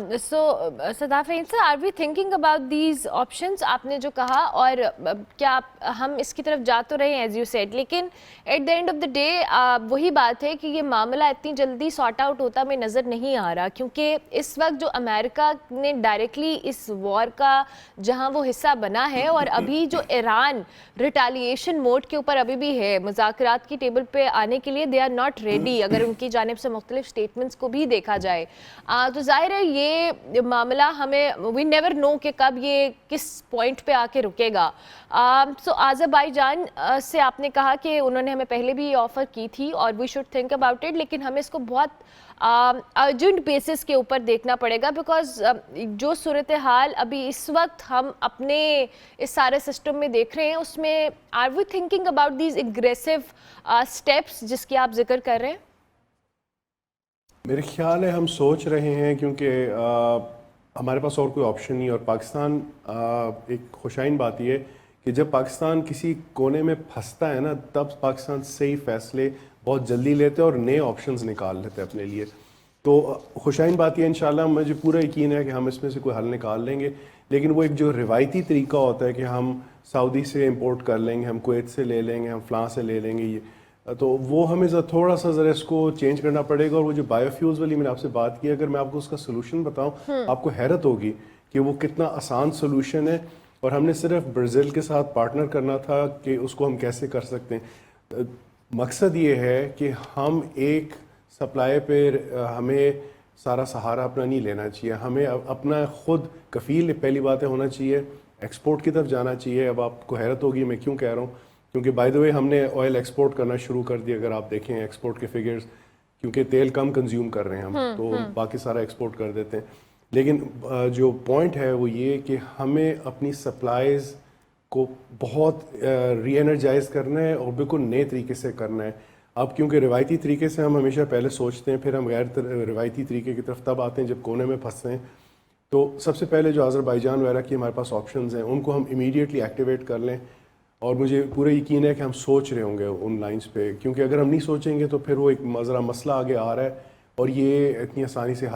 So, Sadaf Raheen sir, are we thinking about these options? आपने जो कहा, और क्या हम इसकी तरफ जा तो रहे हैं, as you said, लेकिन at the end of the day वही बात है कि ये मामला इतनी जल्दी सॉर्ट आउट होता हमें नज़र नहीं आ रहा, क्योंकि इस वक्त जो अमेरिका ने डायरेक्टली इस वॉर का जहां वो हिस्सा बना है, और अभी जो ईरान रिटालिएशन मोड के ऊपर अभी भी है, मुज़ाकरात की टेबल पे आने के लिए दे आर नॉट रेडी, अगर उनकी जानिब से मुख्तलिफ स्टेटमेंट्स को भी देखा जाए। तो ज़ाहिर है ये मामला हमें वी नेवर नो कि कब ये किस पॉइंट पे आके रुकेगा। सो आज़रबाईजान से आपने कहा कि उन्होंने हमें पहले भी ये ऑफ़र की थी और we should think about it, लेकिन हमें इसको बहुत अर्जेंट बेसिस के ऊपर देखना पड़ेगा, बिकॉज जो सूरत हाल अभी इस वक्त हम अपने इस सारे सिस्टम में देख रहे हैं, उसमें are we thinking about these aggressive steps जिसकी आप जिक्र कर रहे हैं? मेरे ख्याल है हम सोच रहे हैं, क्योंकि हमारे पास और कोई ऑप्शन नहीं। और पाकिस्तान एक खुशाइन बात ये कि जब पाकिस्तान किसी कोने में फंसता है ना, तब पाकिस्तान सही फैसले बहुत जल्दी लेते हैं और नए ऑप्शंस निकाल लेते हैं अपने लिए। तो खुशाइन बात ये, इंशाल्लाह मुझे पूरा यकीन है कि हम इसमें से कोई हल निकाल लेंगे। लेकिन वो एक जो रिवायती तरीका होता है कि हम सऊदी से इंपोर्ट कर लेंगे, हम कुवैत से ले लेंगे, हम फ़लाँ से ले लेंगे, ये तो वो हमें थोड़ा सा ज़रा इसको चेंज करना पड़ेगा। और वो जो बायोफ्यूल्स वाली मैंने आपसे बात की, अगर मैं आपको उसका सोल्यूशन बताऊं, आपको हैरत होगी कि वो कितना आसान सोल्यूशन है। और हमने सिर्फ ब्राज़ील के साथ पार्टनर करना था कि उसको हम कैसे कर सकते हैं। मकसद ये है कि हम एक सप्लाई पे हमें सारा सहारा अपना नहीं लेना चाहिए, हमें अपना खुद कफ़ील पहली बात है होना चाहिए, एक्सपोर्ट की तरफ जाना चाहिए। अब आपको हैरत होगी मैं क्यों कह रहा हूँ, क्योंकि बाय द वे हमने ऑयल एक्सपोर्ट करना शुरू कर दिया। अगर आप देखें एक्सपोर्ट के फिगर्स, क्योंकि तेल कम कंज्यूम कर रहे हैं हम, तो बाकी सारा एक्सपोर्ट कर देते हैं। लेकिन जो पॉइंट है वो ये कि हमें अपनी सप्लाईज़ को बहुत री एनर्जाइज करना है और बिल्कुल नए तरीके से करना है। अब क्योंकि रिवायती तरीके से हम हमेशा पहले सोचते हैं, फिर हम गैर रिवायती तरीके की तरफ तब आते हैं जब कोने में फंसते हैं। तो सबसे पहले जो आज़रबाईजान वगैरह की हमारे पास ऑप्शंस हैं, उनको हम इमीडिएटली एक्टिवेट कर लें। और मुझे पूरा यकीन है कि हम सोच रहे होंगे उन लाइंस पे, क्योंकि अगर हम नहीं सोचेंगे तो फिर वो एक मसला आगे आ रहा है और ये इतनी आसानी से हल